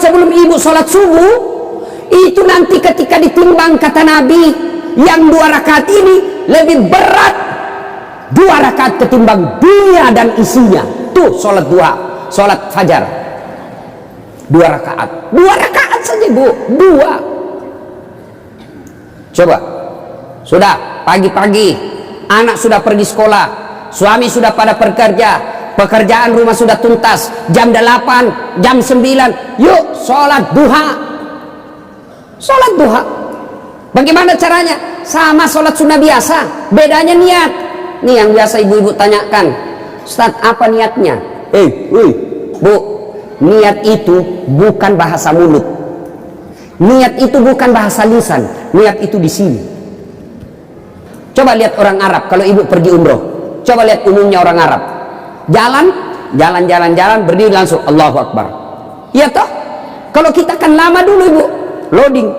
sebelum ibu sholat subuh, itu nanti ketika ditimbang kata Nabi, yang 2 rakaat ini lebih berat 2 rakaat ketimbang dunia dan isinya. Tuh sholat duha, sholat fajar 2 rakaat, 2 rakaat saja bu, 2. Coba, sudah pagi-pagi anak sudah pergi sekolah, suami sudah pada bekerja, pekerjaan rumah sudah tuntas, jam 8, jam 9, yuk sholat duha. Sholat duha bagaimana caranya? Sama sholat sunnah biasa, bedanya niat. Nih yang biasa ibu-ibu tanyakan, Ustaz apa niatnya? Bu, niat itu bukan bahasa mulut, niat itu bukan bahasa lisan, niat itu di sini. Coba lihat orang Arab kalau ibu pergi umroh, coba lihat umumnya orang Arab, jalan berdiri langsung Allahu Akbar. Iya toh? Kalau kita kan lama dulu ibu, loading.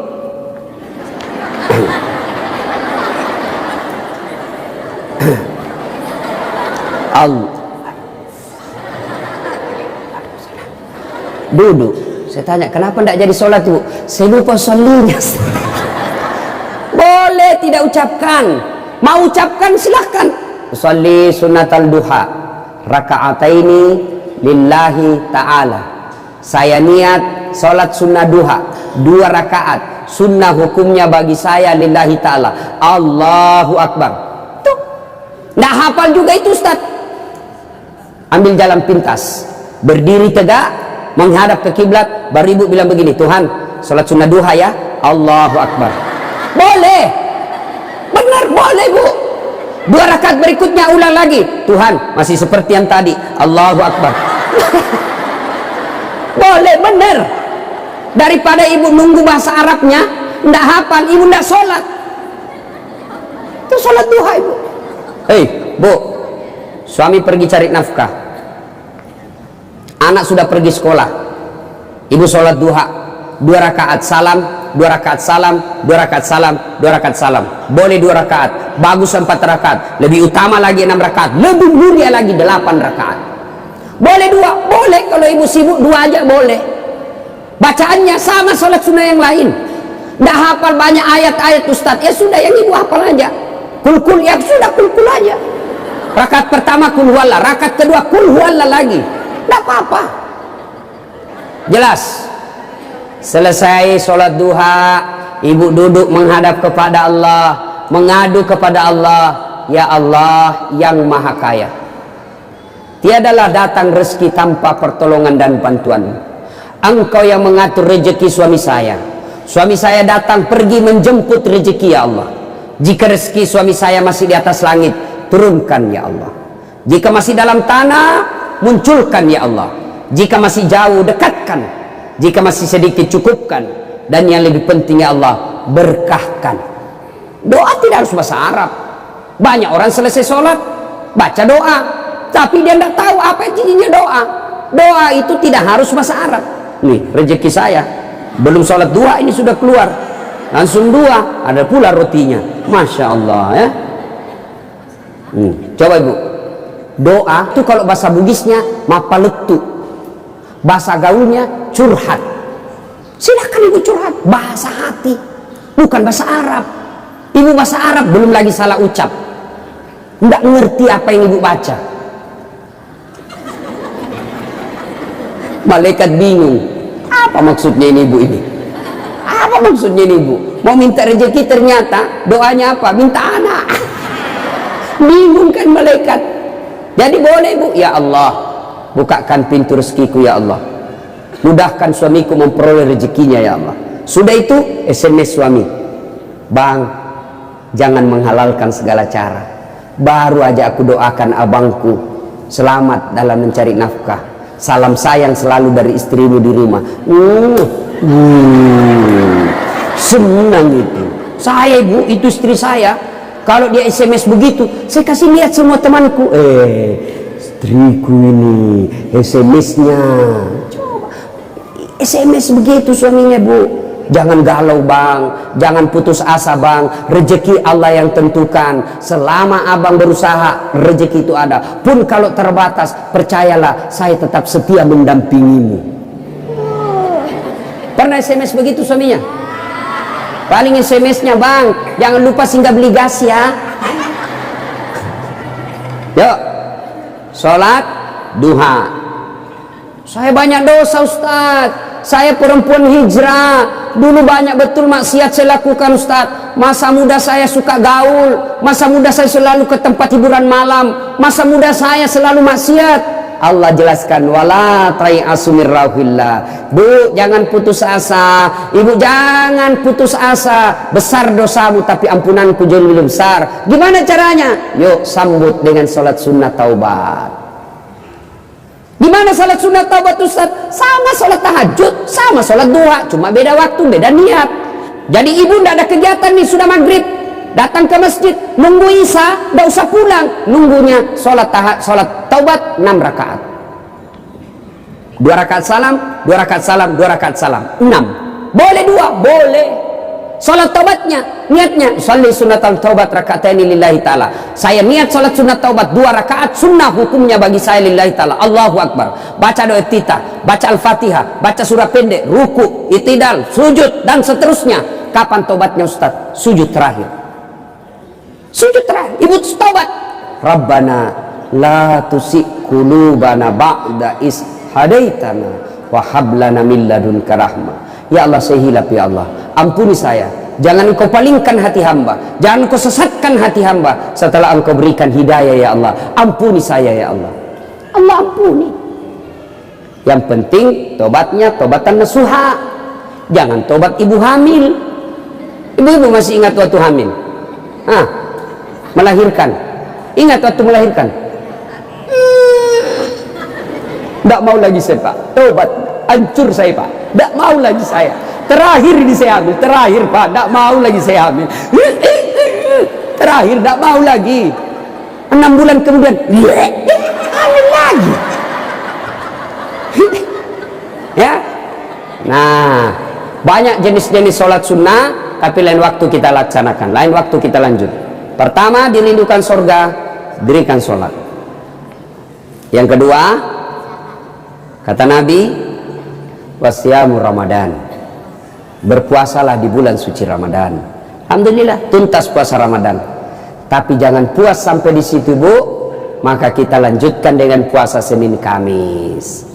Duduk. Saya tanya, kenapa tidak jadi sholat ibu? Saya lupa sholatnya. Boleh tidak ucapkan, mau ucapkan silahkan. Sholli sunnatal duha raka'ataini lillahi ta'ala. Saya niat sholat sunnah duha 2 rakaat, sunnah hukumnya bagi saya lillahi ta'ala. Allahu Akbar. Tuh, nggak hafal juga itu Ustaz. Ambil jalan pintas, berdiri tegak, menghadap ke kiblat, baru ibu bilang begini, Tuhan, sholat sunnah duha ya, Allahu Akbar. Boleh, benar boleh bu. 2 rakaat berikutnya ulang lagi, Tuhan, masih seperti yang tadi, Allahu Akbar. Boleh, benar. Daripada ibu nunggu bahasa Arabnya, ndak hafal, ibu ndak sholat. Itu sholat duha ibu. Bu, suami pergi cari nafkah, anak sudah pergi sekolah, ibu sholat duha 2 rakaat salam, 2 rakaat salam, 2 rakaat salam, 2 rakaat salam. Boleh 2 rakaat, bagus 4 rakaat, lebih utama lagi 6 rakaat, lebih mulia lagi 8 rakaat. Boleh 2, boleh. Kalau ibu sibuk 2 aja boleh. Bacaannya sama sholat sunnah yang lain. Nggak hafal banyak ayat-ayat Ustaz, ya sudah yang ibu hafal aja. Kul ya sudah, kul aja. Rakaat pertama kul huwallah, rakaat kedua kul huwallah lagi. Nggak apa-apa. Jelas. Selesai sholat duha, ibu duduk menghadap kepada Allah, mengadu kepada Allah. Ya Allah yang maha kaya, tiadalah datang rezeki tanpa pertolongan dan bantuan. Engkau yang mengatur rezeki suami saya. Suami saya datang pergi menjemput rezeki ya Allah. Jika rezeki suami saya masih di atas langit, turunkan ya Allah. Jika masih dalam tanah, munculkan ya Allah. Jika masih jauh, dekatkan. Jika masih sedikit, cukupkan. Dan yang lebih penting ya Allah, berkahkan. Doa tidak harus bahasa Arab. Banyak orang selesai sholat baca doa, tapi dia tidak tahu apa intinya doa. Doa itu tidak harus bahasa Arab. Nih rezeki saya, belum sholat duha ini sudah keluar, langsung 2, ada pula rotinya, masya Allah ya. Coba ibu, doa itu kalau bahasa Bugisnya mapaletu, bahasa gaulnya curhat. Silakan ibu curhat, bahasa hati, bukan bahasa Arab. Ibu bahasa Arab belum lagi salah ucap, nggak ngerti apa yang ibu baca. Malaikat bingung, apa maksudnya ini ibu ini? Apa maksudnya ini ibu? Mau minta rezeki ternyata doanya apa? Minta anak. Bingung kan malaikat. Jadi boleh bu, ya Allah, bukakan pintu rezekiku ya Allah. Mudahkan suamiku memperoleh rezekinya ya Allah. Sudah itu SMS suami, Bang, jangan menghalalkan segala cara. Baru aja aku doakan abangku selamat dalam mencari nafkah. Salam sayang selalu dari istrimu di rumah. Senang itu. Saya ibu, itu istri saya. Kalau dia SMS begitu, saya kasih lihat semua temanku. Istriku ini SMS-nya. Coba SMS begitu suaminya bu. Jangan galau bang, jangan putus asa bang. Rezeki Allah yang tentukan. Selama abang berusaha, rezeki itu ada. Pun kalau terbatas, percayalah, saya tetap setia mendampingimu. pernah SMS begitu suaminya? Paling SMS-nya, bang, jangan lupa singgah beli gas ya. Yuk, sholat duha. Saya banyak dosa Ustaz, saya perempuan hijrah, dulu banyak betul maksiat saya lakukan Ustaz. Masa muda saya suka gaul, masa muda saya selalu ke tempat hiburan malam, masa muda saya selalu maksiat. Allah jelaskan, wala tai'asu min rauhillah. Bu, jangan putus asa. Ibu jangan putus asa. Besar dosamu tapi ampunanku jauh lebih besar. Gimana caranya? Yuk sambut dengan salat sunnah taubat. Gimana salat sunnah taubat Ustaz? Sama salat tahajud, sama salat duha, cuma beda waktu, beda niat. Jadi ibu tidak ada kegiatan nih, sudah maghrib, datang ke masjid, nunggu isya, tidak usah pulang, nunggunya salat taubat 6 rakaat. 2 rakaat salam, 2 rakaat salam, 2 rakaat salam, 6. Boleh 2, boleh. Salat taubatnya, niatnya, sholli sunnatal taubat rakataini lillahi ta'ala. Saya niat salat sunat taubat 2 rakaat, sunnah hukumnya bagi saya lillahi ta'ala. Allahu Akbar. Baca doa iftitah, baca Al-Fatihah, baca surah pendek, ruku, itidal, sujud, dan seterusnya. Kapan taubatnya Ustaz? Sujud terakhir. Sujud terakhir, ibu taubat. Rabbana la tusi qulubana ba'da is hadaitana wa hab lana min ladunka rahmah. Ya Allah, saya hilaf ya Allah, ampuni saya, jangan engkau palingkan hati hamba, jangan engkau sesatkan hati hamba setelah engkau berikan hidayah ya Allah. Ampuni saya ya Allah. Allah ampuni. Yang penting tobatnya tobatan nasuha, jangan tobat ibu hamil. Ibu-ibu masih ingat waktu hamil? Melahirkan, ingat waktu melahirkan? Tidak mau lagi saya Pak, tobat, hancur saya Pak, tidak mau lagi saya, terakhir ini saya hamil, terakhir Pak, tidak mau lagi saya hamil, terakhir tidak mau lagi. 6 bulan kemudian hamil lagi. Ya, nah banyak jenis-jenis sholat sunnah, tapi lain waktu kita laksanakan, lain waktu kita lanjut. Pertama, dirindukan surga, dirikan sholat. Yang kedua, kata Nabi, wasyamu Ramadan, berpuasalah di bulan suci Ramadan. Alhamdulillah tuntas puasa Ramadan, tapi jangan puas sampai di situ Bu, maka kita lanjutkan dengan puasa Senin Kamis.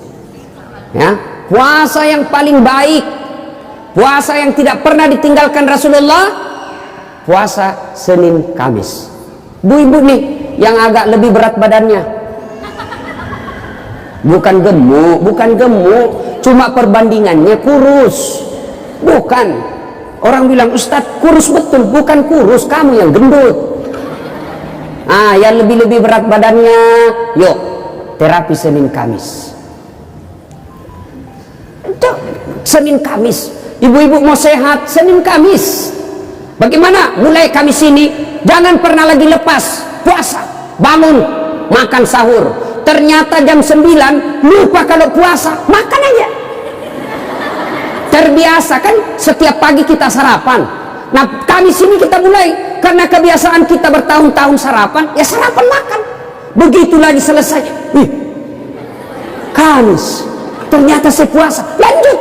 Ya, puasa yang paling baik, puasa yang tidak pernah ditinggalkan Rasulullah, puasa Senin Kamis. Bu-ibu nih yang agak lebih berat badannya, bukan gemuk, cuma perbandingannya kurus. Bukan, orang bilang Ustadz kurus betul, bukan kurus, kamu yang gendut. Yang lebih berat badannya, yuk terapi Senin Kamis. Senin Kamis, ibu-ibu mau sehat, Senin Kamis. Bagaimana? Mulai Kamis ini jangan pernah lagi lepas puasa. Bangun, makan sahur. Ternyata jam 9 lupa kalau puasa, makan aja. Terbiasa kan setiap pagi kita sarapan. Nah Kamis ini kita mulai, karena kebiasaan kita bertahun-tahun sarapan, ya sarapan makan. Begitu lagi selesai, Kamis, ternyata saya puasa, lanjut.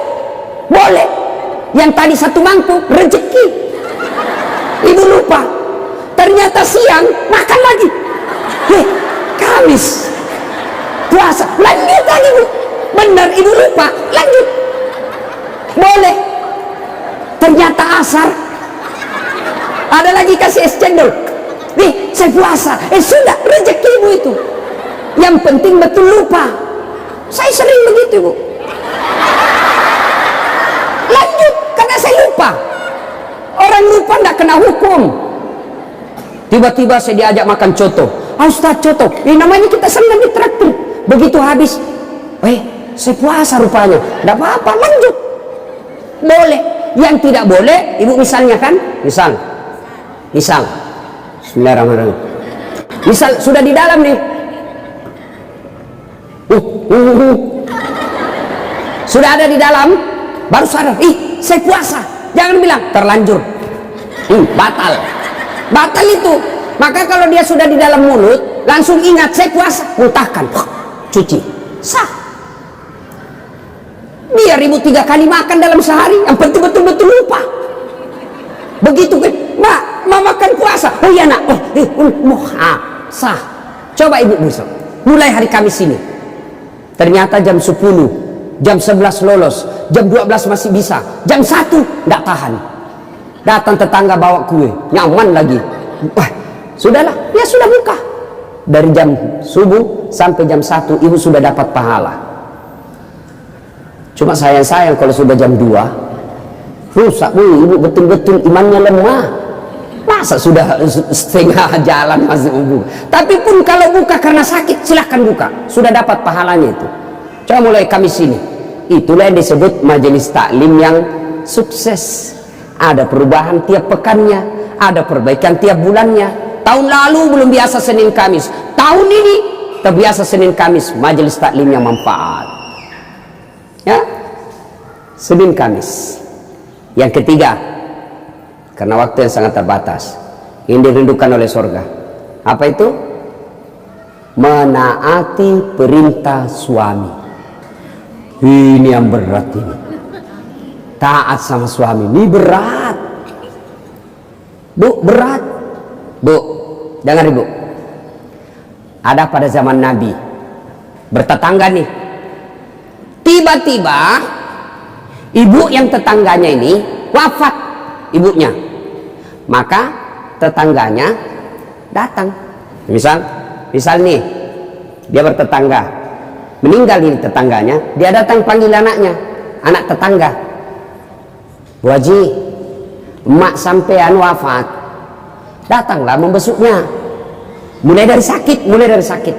Boleh. Yang tadi 1 mangkuk rezeki, ibu lupa, ternyata siang makan lagi. Kamis puasa, lanjut lagi Bu. Benar ibu lupa, lanjut. Boleh. Ternyata asar ada lagi kasih es cendol. Saya puasa. Sudah rezeki ibu itu. Yang penting betul lupa. Saya sering begitu Bu. Lanjut karena saya lupa. Orang lupa tidak kena hukum. Tiba-tiba saya diajak makan coto. Ustaz coto, namanya kita senang ditraktir. Begitu habis, saya puasa rupanya. Tidak apa-apa, lanjut. Boleh. Yang tidak boleh, ibu misalnya kan, misal, Bismillahirrahmanirrahim. Misal sudah di dalam nih, sudah ada di dalam, baru sadar, saya puasa. Jangan bilang terlanjur, batal itu. Maka kalau dia sudah di dalam mulut, langsung ingat saya puasa, muntahkan, cuci, sah. Biar ibu 3 kali makan dalam sehari, yang penting betul-betul lupa. Begitu kan, mak mau makan puasa, oh iya nak, sah. Coba ibu besok, mulai hari Kamis ini. Ternyata jam 10, jam 11 lolos, jam 12 masih bisa, jam 1 tidak tahan. Datang tetangga bawa kue, nyaman lagi. Wah, sudahlah, ya sudah buka. Dari jam subuh sampai jam 1 ibu sudah dapat pahala. Cuma sayang kalau sudah jam 2 rusak bu, ibu betul-betul imannya lemah. Masa sudah setengah jalan masih buka? Tapi pun kalau buka karena sakit, silahkan buka, sudah dapat pahalanya itu. Coba mulai Kamis ini, itulah yang disebut majelis taklim yang sukses. Ada perubahan tiap pekannya, ada perbaikan tiap bulannya. Tahun lalu belum biasa Senin Kamis, tahun ini terbiasa Senin Kamis, majelis taklim yang manfaat. Ya, Senin Kamis. Yang ketiga, karena waktu yang sangat terbatas, yang dirindukan oleh surga, apa itu? Menaati perintah suami. Ini yang berat ini. Taat sama suami ini berat. Bu, berat. Bu, dengar ibu. Ada pada zaman Nabi, bertetangga nih. Tiba-tiba ibu yang tetangganya ini wafat, ibunya. Maka tetangganya datang. Misal nih, dia bertetangga, meninggal ini tetangganya, dia datang panggil anaknya, anak tetangga. Bu Haji, emak sampean wafat, datanglah membesuknya. Mulai dari sakit.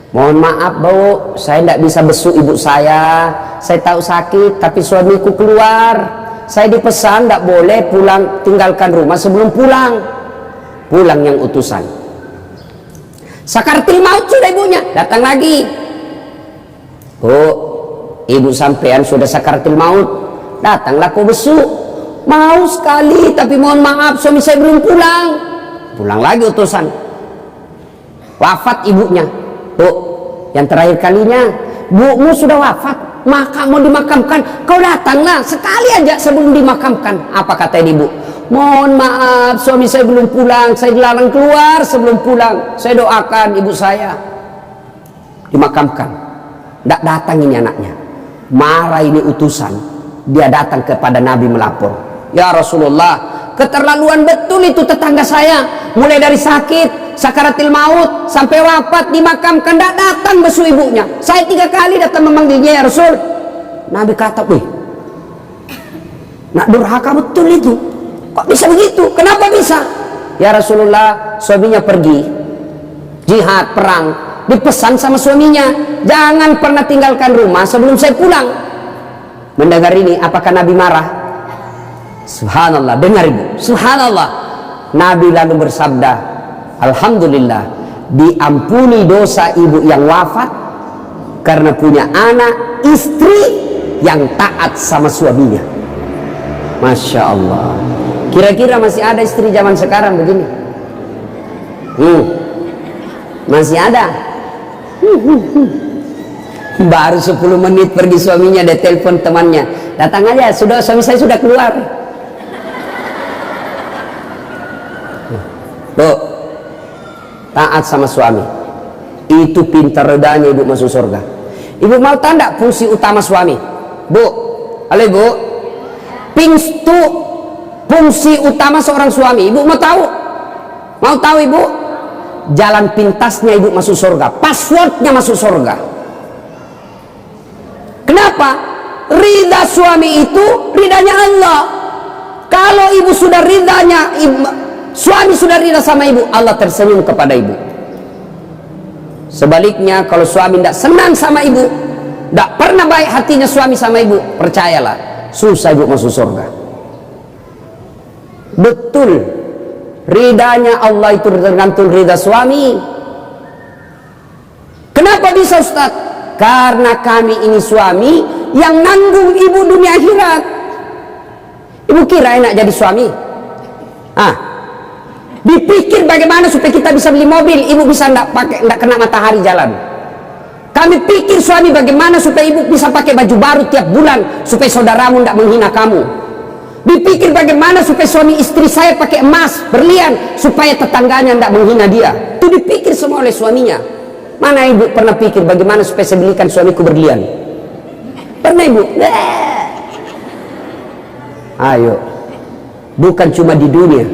Mohon maaf bu, saya tidak bisa besuk ibu saya tahu sakit, tapi suamiku keluar. Saya dipesan tidak boleh pulang, tinggalkan rumah sebelum pulang. Pulang yang utusan. Sakaratul maut sudah ibunya, datang lagi. Bu, ibu sampean sudah sakaratul maut, datanglah kau besuk. Mau sekali, tapi mohon maaf suami saya belum pulang. Pulang lagi utusan. Wafat ibunya. Bu, yang terakhir kalinya, bumu sudah wafat, maka mau dimakamkan, kau datanglah sekali aja sebelum dimakamkan. Apa kata ibu? Mohon maaf, suami saya belum pulang, saya dilarang keluar sebelum pulang. Saya doakan ibu saya dimakamkan. Tidak datang ini anaknya. Marah ini utusan. Dia datang kepada Nabi melapor. Ya Rasulullah, keterlaluan betul itu tetangga saya. Mulai dari sakit, sakaratil maut, sampai wafat, dimakamkan, tidak datang besu ibunya. Saya 3 kali datang memanggilnya ya Rasul. Nabi kata, wih, nak durhaka betul itu. Kok bisa begitu? Kenapa bisa? Ya Rasulullah, suaminya pergi jihad, perang, dipesan sama suaminya, jangan pernah tinggalkan rumah sebelum saya pulang. Mendengar ini, apakah Nabi marah? Subhanallah, dengar ibu, subhanallah. Nabi lalu bersabda, alhamdulillah, diampuni dosa ibu yang wafat karena punya anak, istri yang taat sama suaminya. Masya Allah. Kira-kira masih ada istri zaman sekarang begini? Masih ada? Baru 10 menit pergi suaminya, dia telepon temannya, datang aja, suami saya sudah keluar. Tuh, taat sama suami, itu pintar redanya ibu masuk surga. Ibu mau tanda fungsi utama suami? Bu, halo ibu, fungsi utama seorang suami, ibu mau tahu? Mau tahu ibu? Jalan pintasnya ibu masuk surga, passwordnya masuk surga. Kenapa? Ridha suami itu ridhanya Allah. Kalau ibu sudah ridhanya, suami sudah ridha sama ibu, Allah tersenyum kepada ibu. Sebaliknya, kalau suami tidak senang sama ibu, tidak pernah baik hatinya suami sama ibu, percayalah, susah ibu masuk surga. Betul, ridhanya Allah itu tergantung ridha suami. Kenapa bisa Ustaz? Karena kami ini suami yang nanggung ibu dunia akhirat. Ibu kira enak jadi suami? Dipikir bagaimana supaya kita bisa beli mobil, ibu bisa enggak kena matahari jalan. Kami pikir suami bagaimana supaya ibu bisa pakai baju baru tiap bulan supaya saudaramu tidak menghina kamu. Dipikir bagaimana supaya suami istri saya pakai emas, berlian supaya tetangganya tidak menghina dia. Itu dipikir semua oleh suaminya. Mana ibu pernah pikir bagaimana supaya saya belikan suamiku berlian? Pernah ibu? Ayo. Bukan cuma di dunia,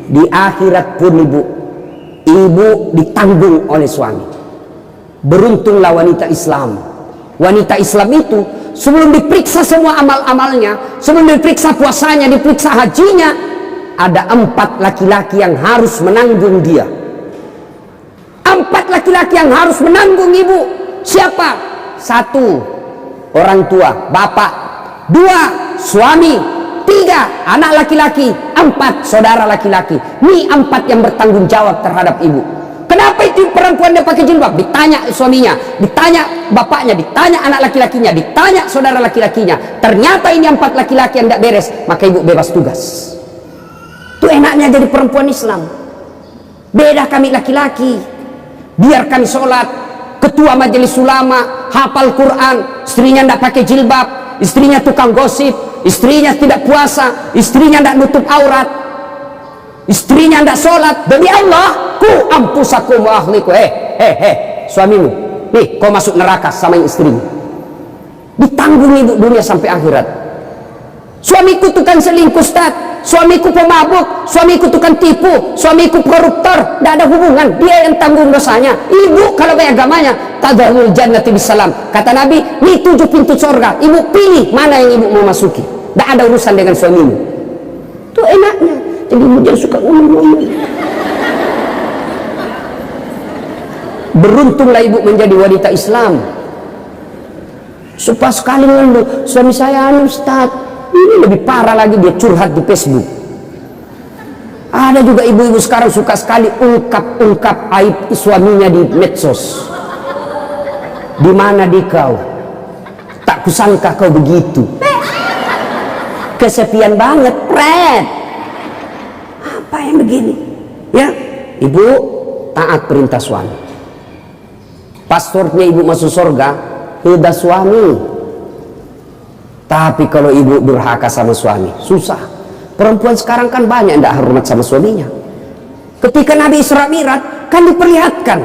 di akhirat pun ibu ditanggung oleh suami. Beruntunglah wanita Islam. Wanita Islam itu sebelum diperiksa semua amal-amalnya, sebelum diperiksa puasanya, diperiksa hajinya, ada 4 laki-laki yang harus menanggung dia. 4 laki-laki yang harus menanggung ibu. Siapa? 1, orang tua, bapak. 2, suami. 3, anak laki-laki. 4, saudara laki-laki. Ini 4 yang bertanggung jawab terhadap ibu. Kenapa itu perempuan dia pakai jilbab? Ditanya suaminya, ditanya bapaknya, ditanya anak laki-lakinya, ditanya saudara laki-lakinya. Ternyata ini 4 laki-laki yang tidak beres, maka ibu bebas tugas. Itu enaknya jadi perempuan Islam. Beda kami laki-laki. Biar kami sholat, ketua majelis ulama, hafal Quran, istrinya tidak pakai jilbab, istrinya tukang gosip, istrinya tidak puasa, istrinya tidak nutup aurat, istrinya tidak sholat. Demi Allah, ku ampusakum wa ahliku. Suamimu nih, kau masuk neraka sama istrimu. Ditanggung ibu dunia sampai akhirat. Suamiku tukang selingkuh, Ustaz, suamiku pemabuk, suamiku tukang tipu, suamiku koruptor. Tidak ada hubungan, dia yang tanggung dosanya. Ibu kalau beragamanya tadkhulul jannati bisalam. Kata Nabi, ini 7 pintu surga. Ibu pilih mana yang ibu mau masuki. Tidak ada urusan dengan suamimu. Itu enaknya. Jadi ibu jangan suka ngomong-ngomong. Beruntunglah ibu menjadi wanita Islam. Supaya sekali ngeluh, suami saya Ustaz, ini lebih parah lagi, dia curhat di Facebook. Ada juga ibu-ibu sekarang suka sekali ungkap-ungkap aib suaminya di medsos. Di mana di kau? Tak kusangka kau begitu. Kesepian banget, Fred. Apa yang begini? Ya, ibu taat perintah suami. Paspornya ibu masuk surga, ridha suami. Tapi kalau ibu durhaka sama suami, susah. Perempuan sekarang kan banyak tidak hormat sama suaminya. Ketika Nabi Isra Mi'raj kan diperlihatkan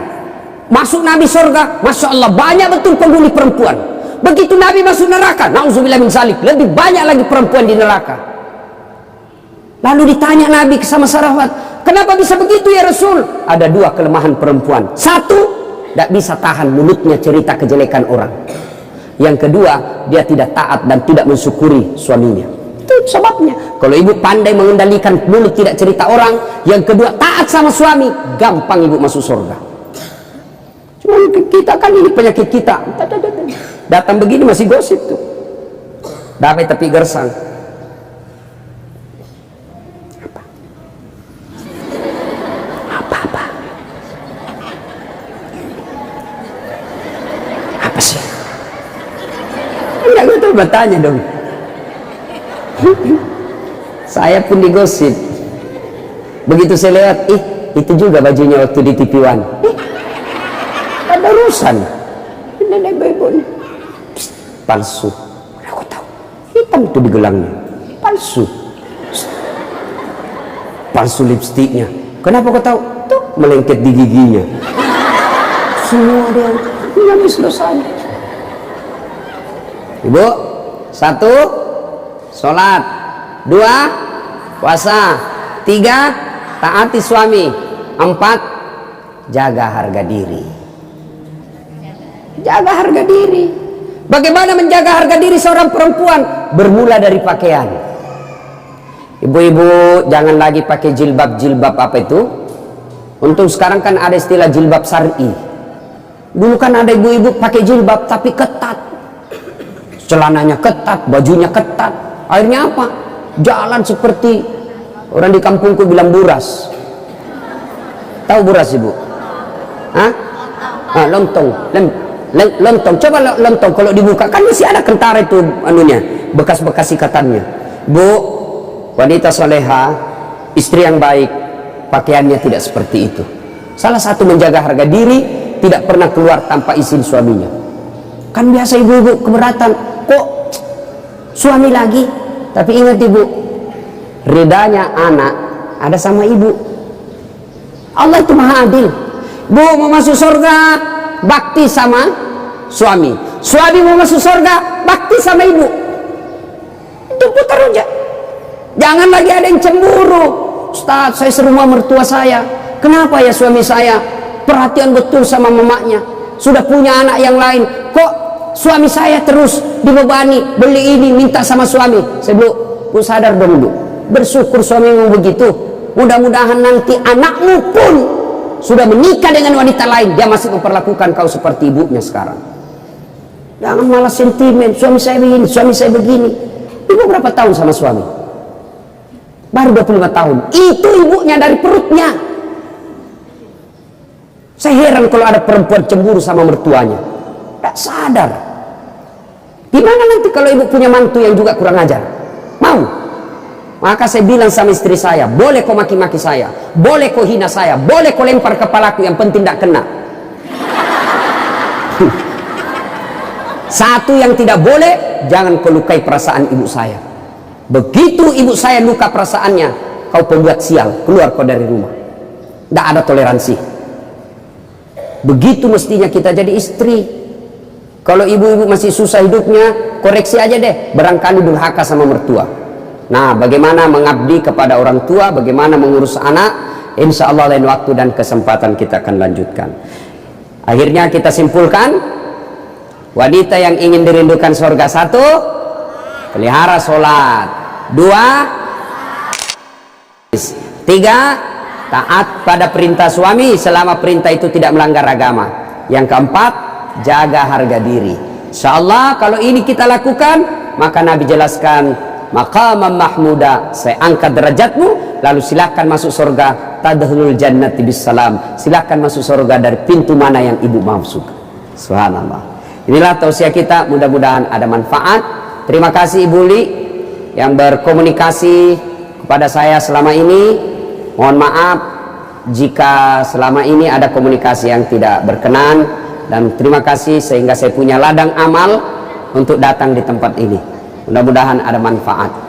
masuk Nabi surga, Masya Allah banyak betul penghuni perempuan. Begitu Nabi masuk neraka, na'udzubillah min zalik, lebih banyak lagi perempuan di neraka. Lalu ditanya Nabi sama sahabat, kenapa bisa begitu ya Rasul? Ada 2 kelemahan perempuan. 1, tidak bisa tahan mulutnya cerita kejelekan orang. Yang kedua, dia tidak taat dan tidak mensyukuri suaminya. Itu sebabnya. Kalau ibu pandai mengendalikan mulut tidak cerita orang, yang kedua taat sama suami, gampang ibu masuk surga. Cuma kita kan ini penyakit kita. Datang begini masih gosip tuh. Damai tapi gersang. Bertanya dong. Saya pun digosip. Begitu saya lewat, itu juga bajunya waktu di TV One. Ada urusan. Nenek ibu palsu. Aku tahu. Hitam itu di gelangnya. Palsu. Palsu lipstiknya. Kenapa kau tahu? Tuh melengket di giginya. Semua dia nangis dosanya. Ibu, 1, sholat. 2, puasa. 3, taati suami. 4, jaga harga diri. Jaga harga diri. Bagaimana menjaga harga diri seorang perempuan? Bermula dari pakaian. Ibu-ibu jangan lagi pakai jilbab-jilbab apa itu. Untuk sekarang kan ada istilah jilbab syar'i. Dulu kan ada ibu-ibu pakai jilbab tapi ketat. Celananya ketat, bajunya ketat. Akhirnya apa? Jalan seperti orang di kampungku bilang buras. Tahu buras ibu? Hah? Lontong. Lontong. Coba lontong kalau dibuka kan masih ada kentara itu anunya, bekas-bekas ikatannya. Bu, wanita soleha, istri yang baik, pakaiannya tidak seperti itu. Salah satu menjaga harga diri, tidak pernah keluar tanpa izin suaminya. Kan biasa ibu-ibu keberatan, kok suami lagi? Tapi ingat ibu, ridanya anak ada sama ibu. Allah itu maha adil. Bu mau masuk surga, bakti sama suami. Suami mau masuk surga, bakti sama ibu. Itu putar aja. Jangan lagi ada yang cemburu. Ustaz, saya serumah mertua saya. Kenapa ya suami saya perhatian betul sama mamanya? Sudah punya anak yang lain, kok suami saya terus dibebani, beli ini, minta sama suami. Saya bilang, bu sadar dong bu, bersyukur suamimu begitu. Mudah-mudahan nanti anakmu pun sudah menikah dengan wanita lain, dia masih memperlakukan kau seperti ibunya sekarang. Jangan malah sentimen, suami saya begini, suami saya begini. Ibu berapa tahun sama suami? Baru 25 tahun. Itu ibunya dari perutnya. Saya heran kalau ada perempuan cemburu sama mertuanya. Tak sadar. Gimana nanti kalau ibu punya mantu yang juga kurang ajar? Mau? Maka saya bilang sama istri saya, boleh kau maki-maki saya, boleh kau hina saya, boleh kau lempar kepalaku, yang penting tak kena. Satu yang tidak boleh, jangan kau lukai perasaan ibu saya. Begitu ibu saya luka perasaannya, kau pembuat sial, keluar kau dari rumah. Tidak ada toleransi. Begitu mestinya kita jadi istri. Kalau ibu-ibu masih susah hidupnya, koreksi aja deh, barangkali durhaka sama mertua. Nah, bagaimana mengabdi kepada orang tua, bagaimana mengurus anak, insya Allah lain waktu dan kesempatan kita akan lanjutkan. Akhirnya kita simpulkan, wanita yang ingin dirindukan surga, 1, pelihara sholat. 2, 3, taat pada perintah suami selama perintah itu tidak melanggar agama. Yang keempat, jaga harga diri. Insya Allah kalau ini kita lakukan, maka Nabi jelaskan, maqaman mahmuda, saya angkat derajatmu, lalu silakan masuk surga, tadkhulul jannati bisalam, silakan masuk surga dari pintu mana yang ibu masuk. Subhanallah. Inilah tausiah kita, mudah-mudahan ada manfaat. Terima kasih Ibu Li yang berkomunikasi kepada saya selama ini. Mohon maaf jika selama ini ada komunikasi yang tidak berkenan, dan terima kasih sehingga saya punya ladang amal untuk datang di tempat ini. Mudah-mudahan ada manfaat.